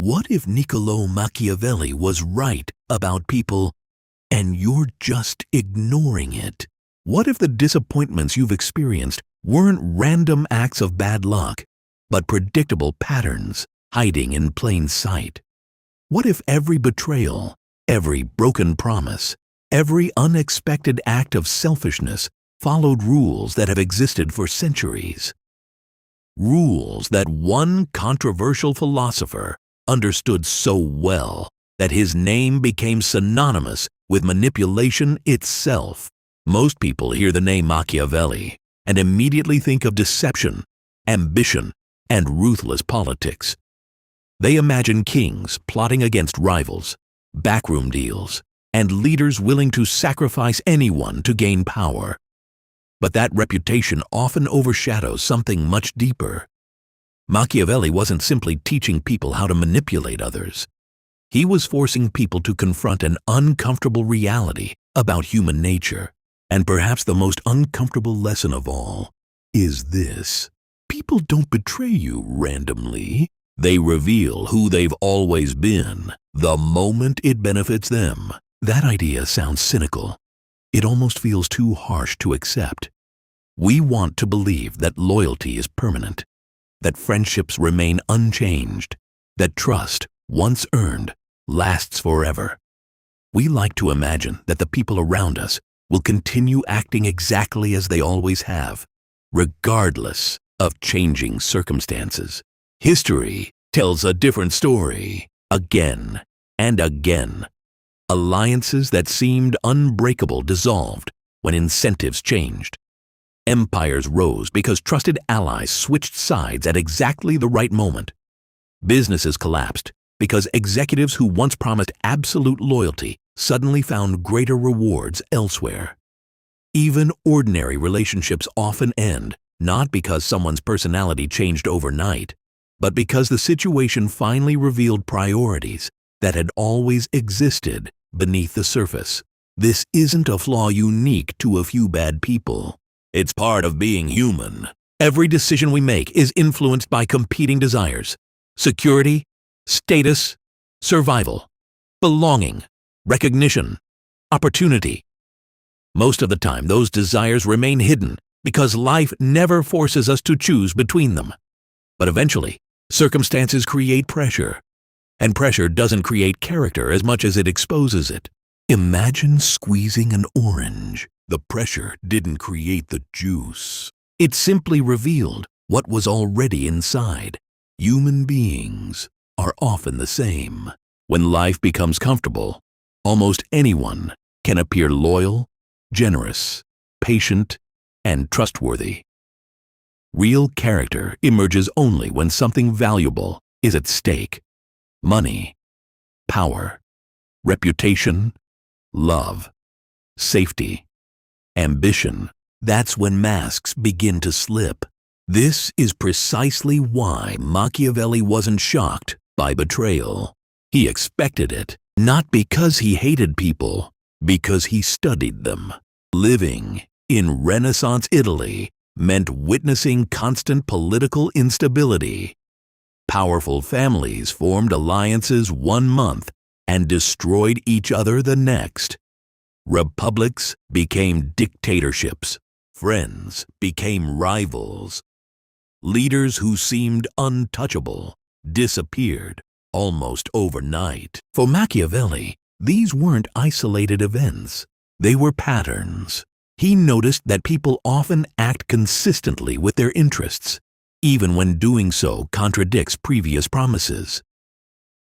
What if Niccolò Machiavelli was right about people and you're just ignoring it? What if the disappointments you've experienced weren't random acts of bad luck, but predictable patterns hiding in plain sight? What if every betrayal, every broken promise, every unexpected act of selfishness followed rules that have existed for centuries? Rules that one controversial philosopher understood so well that his name became synonymous with manipulation itself. Most people hear the name Machiavelli and immediately think of deception, ambition, and ruthless politics. They imagine kings plotting against rivals, backroom deals, and leaders willing to sacrifice anyone to gain power. But that reputation often overshadows something much deeper. Machiavelli wasn't simply teaching people how to manipulate others. He was forcing people to confront an uncomfortable reality about human nature. And perhaps the most uncomfortable lesson of all is this: people don't betray you randomly. They reveal who they've always been, the moment it benefits them. That idea sounds cynical. It almost feels too harsh to accept. We want to believe that loyalty is permanent, that friendships remain unchanged, that trust, once earned, lasts forever. We like to imagine that the people around us will continue acting exactly as they always have, regardless of changing circumstances. History tells a different story again and again. Alliances that seemed unbreakable dissolved when incentives changed. Empires rose because trusted allies switched sides at exactly the right moment. Businesses collapsed because executives who once promised absolute loyalty suddenly found greater rewards elsewhere. Even ordinary relationships often end, not because someone's personality changed overnight, but because the situation finally revealed priorities that had always existed beneath the surface. This isn't a flaw unique to a few bad people. It's part of being human. Every decision we make is influenced by competing desires: security, status, survival, belonging, recognition, opportunity. Most of the time, those desires remain hidden because life never forces us to choose between them. But eventually, circumstances create pressure, and pressure doesn't create character as much as it exposes it. Imagine squeezing an orange. The pressure didn't create the juice. It simply revealed what was already inside. Human beings are often the same. When life becomes comfortable, almost anyone can appear loyal, generous, patient, and trustworthy. Real character emerges only when something valuable is at stake: money, power, reputation, love, safety, ambition. That's when masks begin to slip. This is precisely why Machiavelli wasn't shocked by betrayal. He expected it, not because he hated people, because he studied them. Living in Renaissance Italy meant witnessing constant political instability. Powerful families formed alliances one month and destroyed each other the next. Republics became dictatorships. Friends became rivals. Leaders who seemed untouchable disappeared almost overnight. For Machiavelli, these weren't isolated events. They were patterns. He noticed that people often act consistently with their interests, even when doing so contradicts previous promises.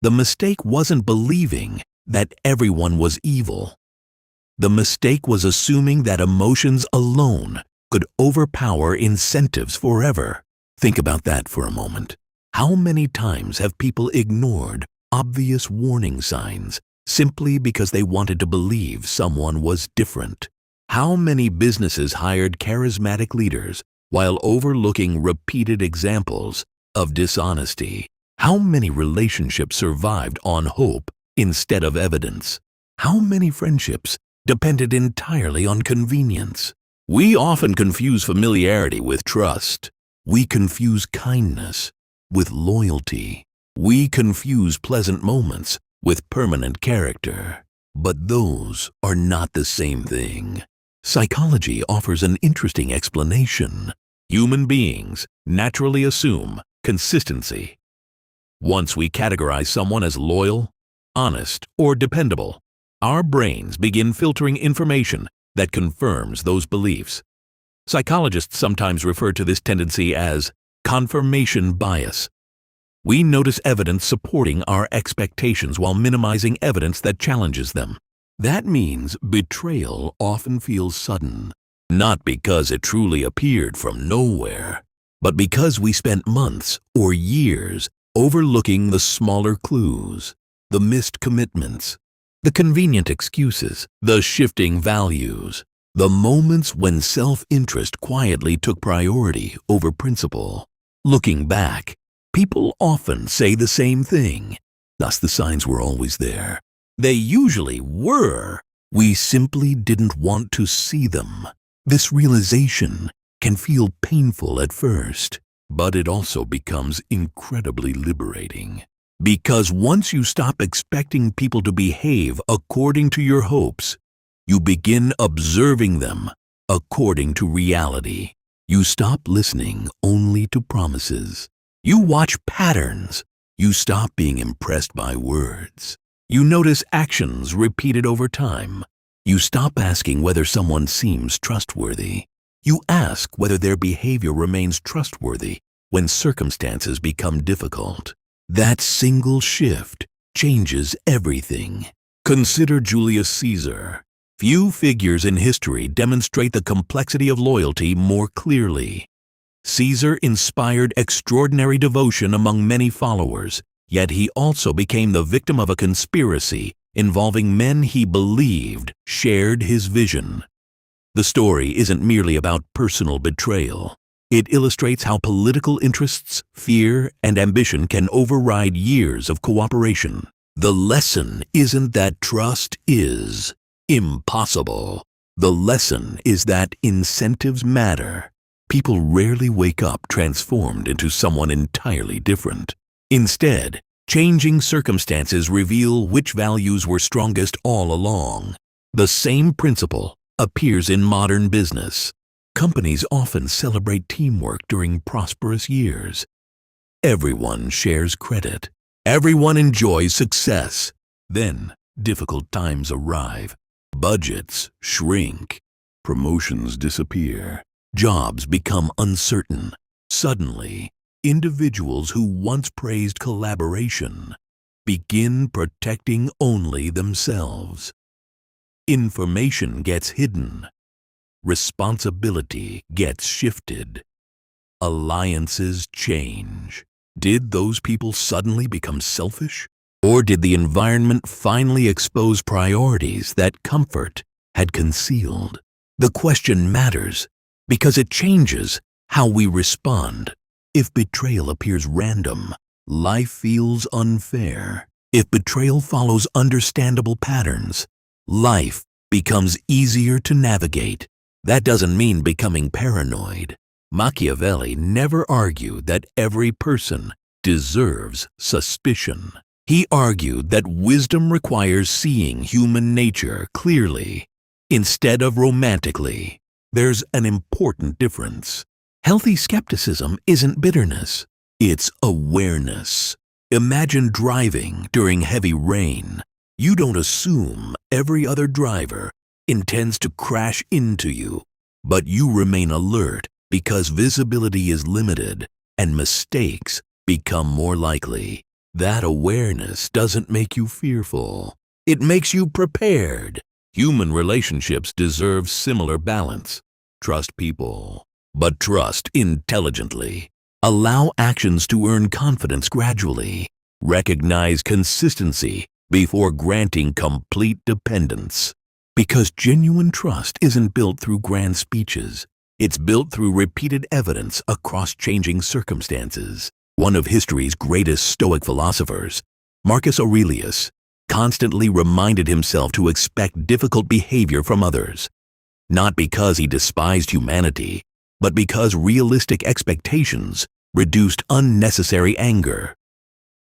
The mistake wasn't believing that everyone was evil. The mistake was assuming that emotions alone could overpower incentives forever. Think about that for a moment. How many times have people ignored obvious warning signs simply because they wanted to believe someone was different? How many businesses hired charismatic leaders while overlooking repeated examples of dishonesty? How many relationships survived on hope instead of evidence? How many friendships depended entirely on convenience? We often confuse familiarity with trust. We confuse kindness with loyalty. We confuse pleasant moments with permanent character. But those are not the same thing. Psychology offers an interesting explanation. Human beings naturally assume consistency. Once we categorize someone as loyal, honest, or dependable, our brains begin filtering information that confirms those beliefs. Psychologists sometimes refer to this tendency as confirmation bias. We notice evidence supporting our expectations while minimizing evidence that challenges them. That means betrayal often feels sudden, not because it truly appeared from nowhere, but because we spent months or years overlooking the smaller clues, the missed commitments, the convenient excuses, the shifting values, the moments when self-interest quietly took priority over principle. Looking back, people often say the same thing. Thus, the signs were always there. They usually were. We simply didn't want to see them. This realization can feel painful at first, but it also becomes incredibly liberating. Because once you stop expecting people to behave according to your hopes, you begin observing them according to reality. You stop listening only to promises. You watch patterns. You stop being impressed by words. You notice actions repeated over time. You stop asking whether someone seems trustworthy. You ask whether their behavior remains trustworthy when circumstances become difficult. That single shift changes everything. Consider Julius Caesar. Few figures in history demonstrate the complexity of loyalty more clearly. Caesar inspired extraordinary devotion among many followers, yet he also became the victim of a conspiracy involving men he believed shared his vision. The story isn't merely about personal betrayal. It illustrates how political interests, fear, and ambition can override years of cooperation. The lesson isn't that trust is impossible. The lesson is that incentives matter. People rarely wake up transformed into someone entirely different. Instead, changing circumstances reveal which values were strongest all along. The same principle appears in modern business. Companies often celebrate teamwork during prosperous years. Everyone shares credit. Everyone enjoys success. Then, difficult times arrive. Budgets shrink. Promotions disappear. Jobs become uncertain. Suddenly, individuals who once praised collaboration begin protecting only themselves. Information gets hidden. Responsibility gets shifted. Alliances change. Did those people suddenly become selfish? Or did the environment finally expose priorities that comfort had concealed? The question matters because it changes how we respond. If betrayal appears random, life feels unfair. If betrayal follows understandable patterns, life becomes easier to navigate. That doesn't mean becoming paranoid. Machiavelli never argued that every person deserves suspicion. He argued that wisdom requires seeing human nature clearly instead of romantically. There's an important difference. Healthy skepticism isn't bitterness, it's awareness. Imagine driving during heavy rain. You don't assume every other driver intends to crash into you, but you remain alert because visibility is limited and mistakes become more likely. That awareness doesn't make you fearful. It makes you prepared. Human relationships deserve similar balance. Trust people, but trust intelligently. Allow actions to earn confidence gradually. Recognize consistency before granting complete dependence. Because genuine trust isn't built through grand speeches. It's built through repeated evidence across changing circumstances. One of history's greatest Stoic philosophers, Marcus Aurelius, constantly reminded himself to expect difficult behavior from others. Not because he despised humanity, but because realistic expectations reduced unnecessary anger.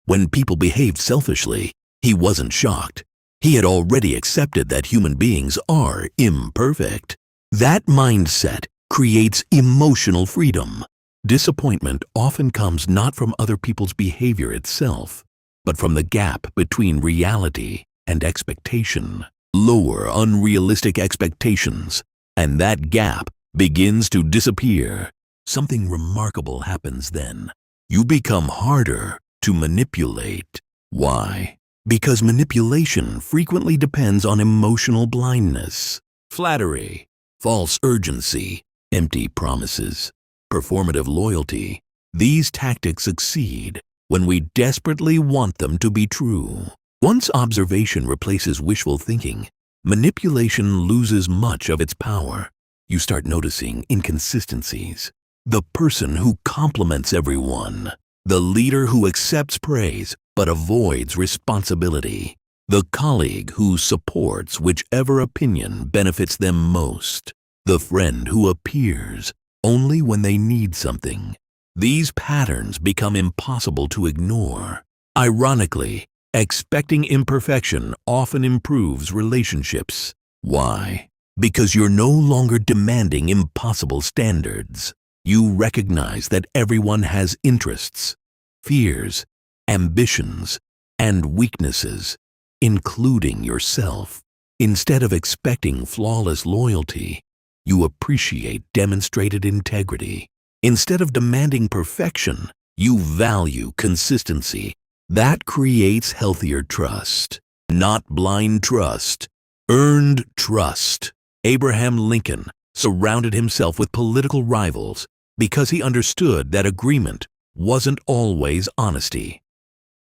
When people behaved selfishly, he wasn't shocked. He had already accepted that human beings are imperfect. That mindset creates emotional freedom. Disappointment often comes not from other people's behavior itself, but from the gap between reality and expectation. Lower unrealistic expectations, and that gap begins to disappear. Something remarkable happens then. You become harder to manipulate. Why? Because manipulation frequently depends on emotional blindness. Flattery, false urgency, empty promises, performative loyalty. These tactics succeed when we desperately want them to be true. Once observation replaces wishful thinking, manipulation loses much of its power. You start noticing inconsistencies. The person who compliments everyone. The leader who accepts praise but avoids responsibility. The colleague who supports whichever opinion benefits them most. The friend who appears only when they need something. These patterns become impossible to ignore. Ironically, expecting imperfection often improves relationships. Why? Because you're no longer demanding impossible standards. You recognize that everyone has interests, fears, ambitions, and weaknesses, including yourself. Instead of expecting flawless loyalty, you appreciate demonstrated integrity. Instead of demanding perfection, you value consistency. That creates healthier trust, not blind trust, earned trust. Abraham Lincoln surrounded himself with political rivals because he understood that agreement wasn't always honesty.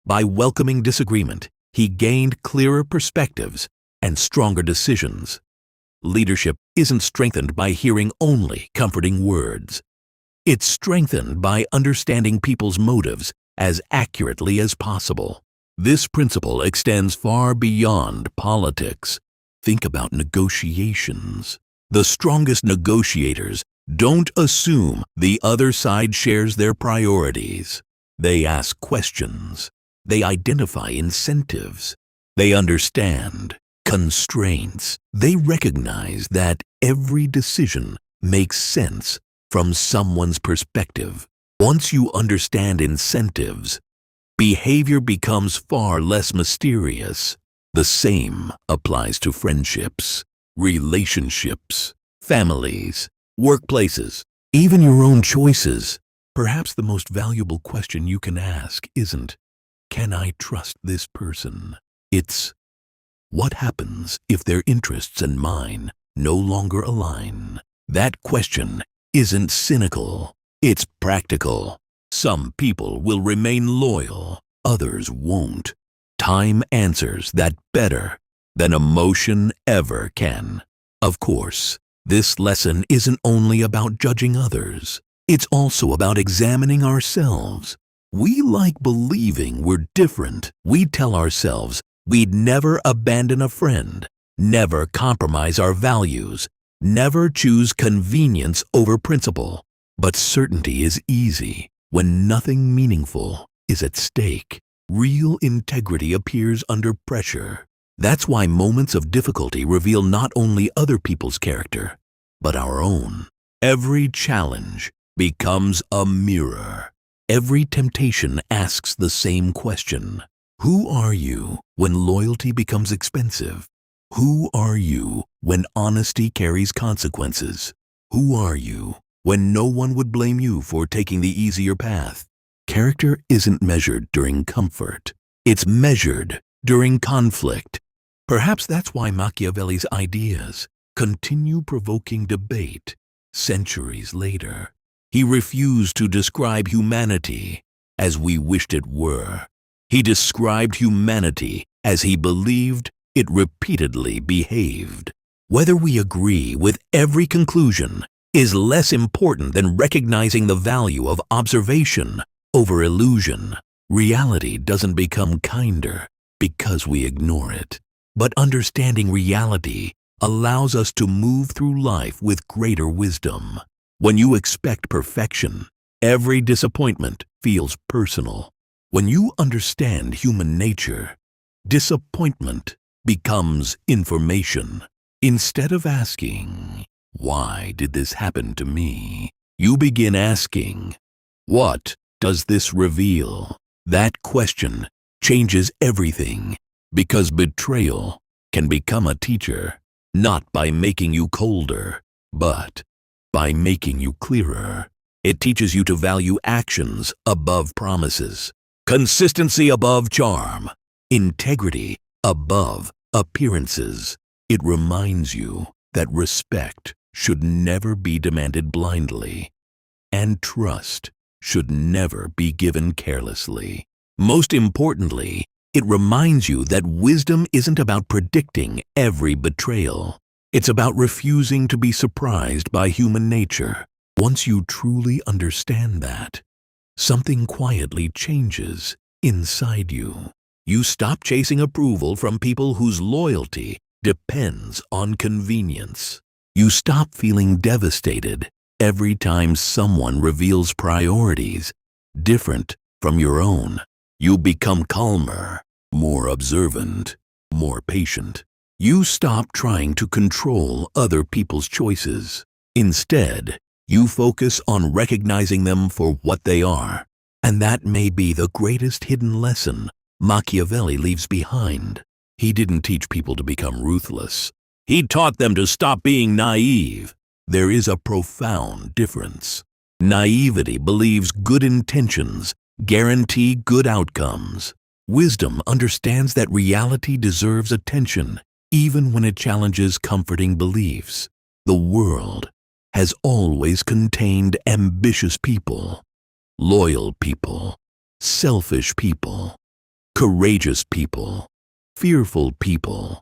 By welcoming disagreement, he gained clearer perspectives and stronger decisions. Leadership isn't strengthened by hearing only comforting words. It's strengthened by understanding people's motives as accurately as possible. This principle extends far beyond politics. Think about negotiations. The strongest negotiators don't assume the other side shares their priorities. They ask questions. They identify incentives. They understand constraints. They recognize that every decision makes sense from someone's perspective. Once you understand incentives, behavior becomes far less mysterious. The same applies to friendships, relationships, families, workplaces, even your own choices. Perhaps the most valuable question you can ask isn't, "Can I trust this person?" It's, "What happens if their interests and mine no longer align?" That question isn't cynical, it's practical. Some people will remain loyal, others won't. Time answers that better than emotion ever can. Of course, this lesson isn't only about judging others. It's also about examining ourselves. We like believing we're different. We tell ourselves we'd never abandon a friend, never compromise our values, never choose convenience over principle. But certainty is easy when nothing meaningful is at stake. Real integrity appears under pressure. That's why moments of difficulty reveal not only other people's character, but our own. Every challenge becomes a mirror. Every temptation asks the same question. Who are you when loyalty becomes expensive? Who are you when honesty carries consequences? Who are you when no one would blame you for taking the easier path? Character isn't measured during comfort. It's measured during conflict. Perhaps that's why Machiavelli's ideas continue provoking debate centuries later. He refused to describe humanity as we wished it were. He described humanity as he believed it repeatedly behaved. Whether we agree with every conclusion is less important than recognizing the value of observation over illusion. Reality doesn't become kinder because we ignore it. But understanding reality allows us to move through life with greater wisdom. When you expect perfection, every disappointment feels personal. When you understand human nature, disappointment becomes information. Instead of asking, "Why did this happen to me?" you begin asking, "What does this reveal?" That question changes everything, because betrayal can become a teacher, not by making you colder, but by making you clearer. It teaches you to value actions above promises, consistency above charm, integrity above appearances. It reminds you that respect should never be demanded blindly, and trust should never be given carelessly. Most importantly, it reminds you that wisdom isn't about predicting every betrayal. It's about refusing to be surprised by human nature. Once you truly understand that, something quietly changes inside you. You stop chasing approval from people whose loyalty depends on convenience. You stop feeling devastated every time someone reveals priorities different from your own. You become calmer, more observant, more patient. You stop trying to control other people's choices. Instead, you focus on recognizing them for what they are. And that may be the greatest hidden lesson Machiavelli leaves behind. He didn't teach people to become ruthless. He taught them to stop being naive. There is a profound difference. Naivety believes good intentions guarantee good outcomes. Wisdom understands that reality deserves attention, even when it challenges comforting beliefs. The world has always contained ambitious people, loyal people, selfish people, courageous people, fearful people,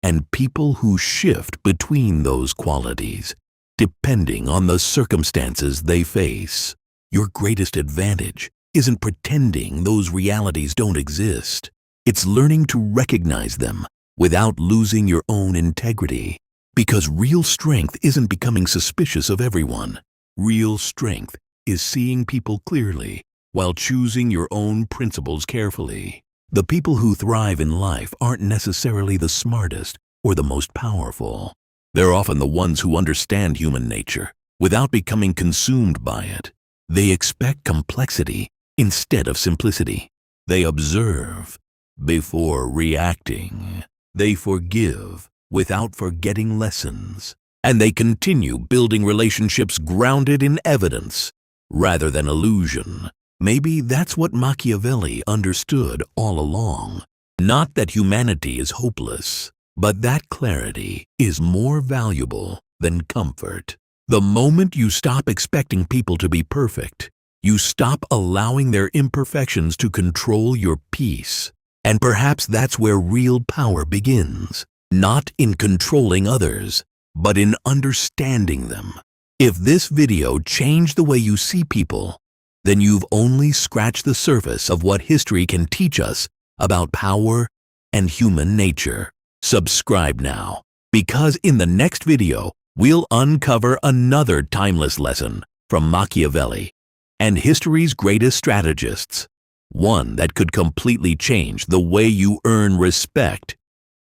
and people who shift between those qualities, depending on the circumstances they face. Your greatest advantage isn't pretending those realities don't exist. It's learning to recognize them without losing your own integrity. Because real strength isn't becoming suspicious of everyone. Real strength is seeing people clearly while choosing your own principles carefully. The people who thrive in life aren't necessarily the smartest or the most powerful. They're often the ones who understand human nature without becoming consumed by it. They expect complexity instead of simplicity. They observe before reacting. They forgive without forgetting lessons. And they continue building relationships grounded in evidence rather than illusion. Maybe that's what Machiavelli understood all along. Not that humanity is hopeless, but that clarity is more valuable than comfort. The moment you stop expecting people to be perfect, you stop allowing their imperfections to control your peace. And perhaps that's where real power begins. Not in controlling others, but in understanding them. If this video changed the way you see people, then you've only scratched the surface of what history can teach us about power and human nature. Subscribe now, because in the next video, we'll uncover another timeless lesson from Machiavelli and history's greatest strategists. One that could completely change the way you earn respect,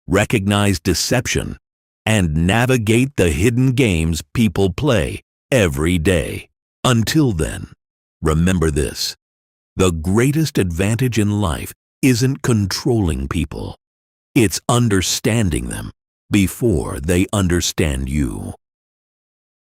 recognize deception, and navigate the hidden games people play every day. Until then, remember this: the greatest advantage in life isn't controlling people. It's understanding them before they understand you.